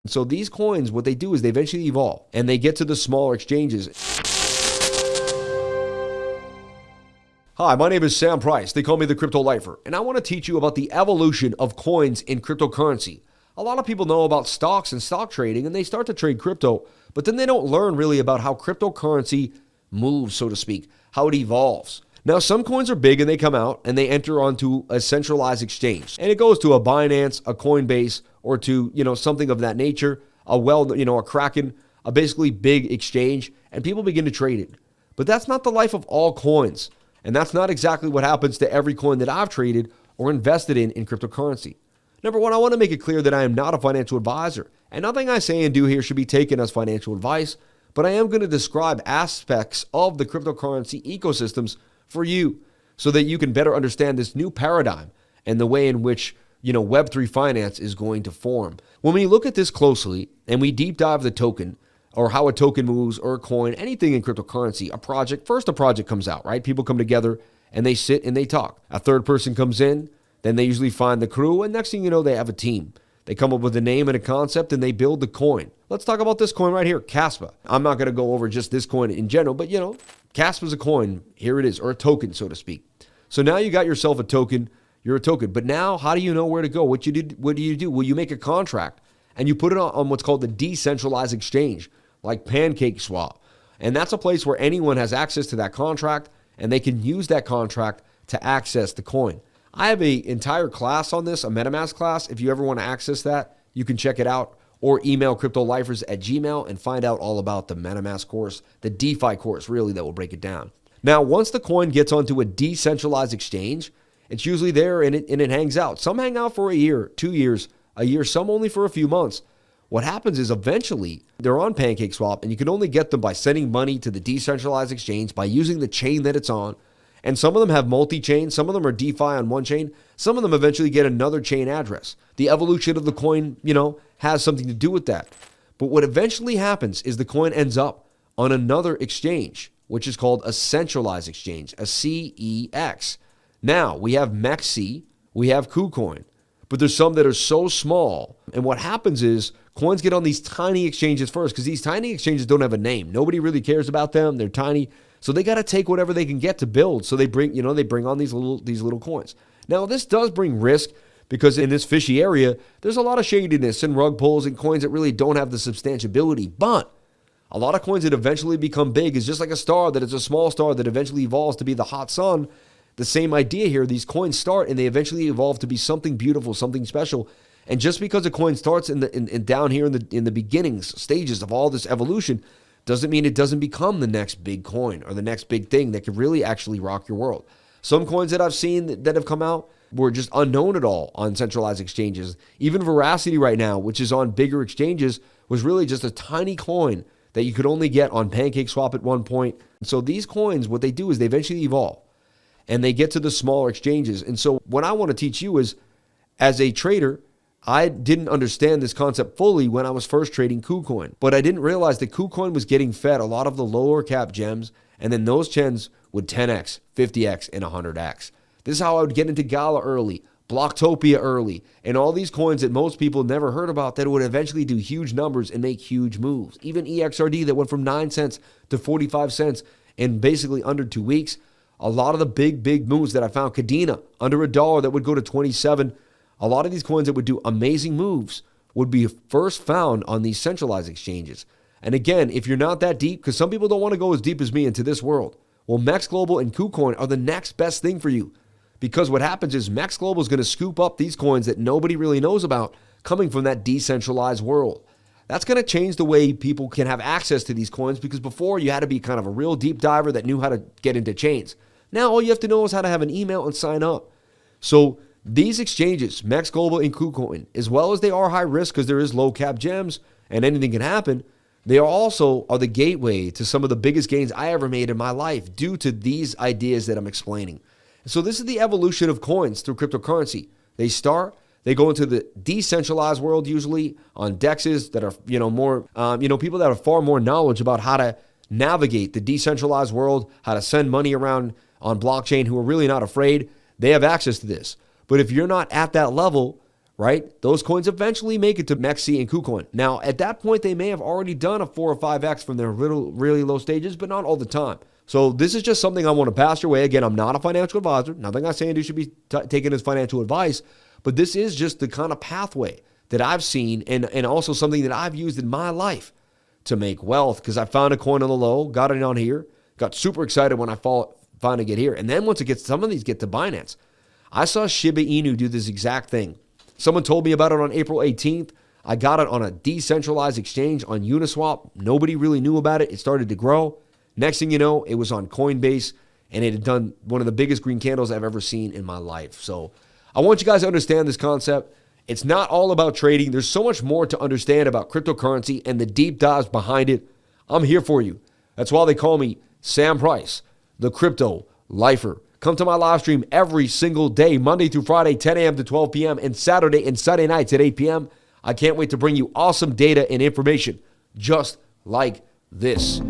So these coins, what they do is they eventually evolve and they get to the smaller exchanges. Hi, my name is Sam Price. They call me the Crypto Lifer, and I want to teach you about the evolution of coins in cryptocurrency. A lot of people know about stocks and stock trading, and they start to trade crypto, but then they don't learn really about how cryptocurrency moves, so to speak, how it evolves. Now, some coins are big and they come out and they enter onto a centralized exchange, and it goes to a Binance, a Coinbase, or to, something of that nature, a Kraken, a basically big exchange, and people begin to trade it. But that's not the life of all coins. And that's not exactly what happens to every coin that I've traded or invested in cryptocurrency. Number one, I want to make it clear that I am not a financial advisor, and nothing I say and do here should be taken as financial advice, but I am going to describe aspects of the cryptocurrency ecosystems for you so that you can better understand this new paradigm and the way in which, Web3 finance is going to form. When we look at this closely and we deep dive the token, or how a token moves, or a coin, anything in cryptocurrency, a project comes out, right? People come together and they sit and they talk. A third person comes in, then they usually find the crew, and next thing you know, they have a team. They come up with a name and a concept and they build the coin. Let's talk about this coin right here, Caspa. I'm not going to go over just this coin in general, but Caspa's a coin. Here it is, or a token, so to speak. So now you got yourself a token. You're a token. But now, how do you know where to go? What do you do? Well, you make a contract and you put it on what's called the Decentralized Exchange, like PancakeSwap. And that's a place where anyone has access to that contract and they can use that contract to access the coin. I have an entire class on this, a MetaMask class. If you ever want to access that, you can check it out or email cryptolifers@gmail and find out all about the MetaMask course, the DeFi course, really, that will break it down. Now, once the coin gets onto a decentralized exchange, it's usually there and it hangs out. Some hang out for a year, 2 years, a year, some only for a few months. What happens is eventually they're on PancakeSwap, and you can only get them by sending money to the decentralized exchange by using the chain that it's on. And some of them have multi-chain. Some of them are DeFi on one chain. Some of them eventually get another chain address. The evolution of the coin, has something to do with that. But what eventually happens is the coin ends up on another exchange, which is called a centralized exchange, a CEX. Now, we have MEXC, we have KuCoin, but there's some that are so small. And what happens is coins get on these tiny exchanges first, because these tiny exchanges don't have a name. Nobody really cares about them. They're tiny. So they got to take whatever they can get to build. So they bring on these little coins. Now, this does bring risk, because in this fishy area, there's a lot of shadiness and rug pulls and coins that really don't have the substantiability. But a lot of coins that eventually become big is just like a star that is a small star that eventually evolves to be the hot sun. The same idea here. These coins start and they eventually evolve to be something beautiful, something special. And just because a coin starts down here in the beginnings stages of all this evolution doesn't mean it doesn't become the next big coin or the next big thing that could really actually rock your world. Some coins that I've seen that have come out were just unknown at all on centralized exchanges. Even Veracity right now, which is on bigger exchanges, was really just a tiny coin that you could only get on PancakeSwap at one point. So these coins, what they do is they eventually evolve and they get to the smaller exchanges. And so what I want to teach you is, as a trader, I didn't understand this concept fully when I was first trading KuCoin, but I didn't realize that KuCoin was getting fed a lot of the lower cap gems, and then those gems would 10x, 50x, and 100x. This is how I would get into Gala early, Blocktopia early, and all these coins that most people never heard about that would eventually do huge numbers and make huge moves. Even EXRD that went from 9 cents to 45 cents in basically under 2 weeks. A lot of the big moves that I found, Cadena under $1 that would go to 27. A lot of these coins that would do amazing moves would be first found on these centralized exchanges. And again, if you're not that deep, because some people don't want to go as deep as me into this world, well, Max Global and KuCoin are the next best thing for you. Because what happens is Max Global is going to scoop up these coins that nobody really knows about coming from that decentralized world. That's going to change the way people can have access to these coins, because before you had to be kind of a real deep diver that knew how to get into chains. Now all you have to know is how to have an email and sign up. So these exchanges, Max Global and KuCoin, as well as they are high risk because there is low cap gems and anything can happen, they are the gateway to some of the biggest gains I ever made in my life due to these ideas that I'm explaining. So this is the evolution of coins through cryptocurrency. They go into the decentralized world, usually on dexes that are, more, people that have far more knowledge about how to navigate the decentralized world, how to send money around on blockchain, who are really not afraid. They have access to this. But if you're not at that level, right? Those coins eventually make it to MEXC and KuCoin. Now, at that point, they may have already done a 4 or 5x from their really low stages, but not all the time. So this is just something I want to pass your way. Again, I'm not a financial advisor. Nothing I'm saying you should be taking as financial advice, but this is just the kind of pathway that I've seen and also something that I've used in my life to make wealth, because I found a coin on the low, got it on here, got super excited when I finally get here. And then once it gets, some of these get to Binance. I saw Shiba Inu do this exact thing. Someone told me about it on April 18th. I got it on a decentralized exchange on Uniswap. Nobody really knew about it. It started to grow. Next thing you know, it was on Coinbase, and it had done one of the biggest green candles I've ever seen in my life. So I want you guys to understand this concept. It's not all about trading. There's so much more to understand about cryptocurrency and the deep dives behind it. I'm here for you. That's why they call me Sam Price, the crypto lifer. Come to my live stream every single day, Monday through Friday, 10 a.m. to 12 p.m., and Saturday and Sunday nights at 8 p.m. I can't wait to bring you awesome data and information just like this.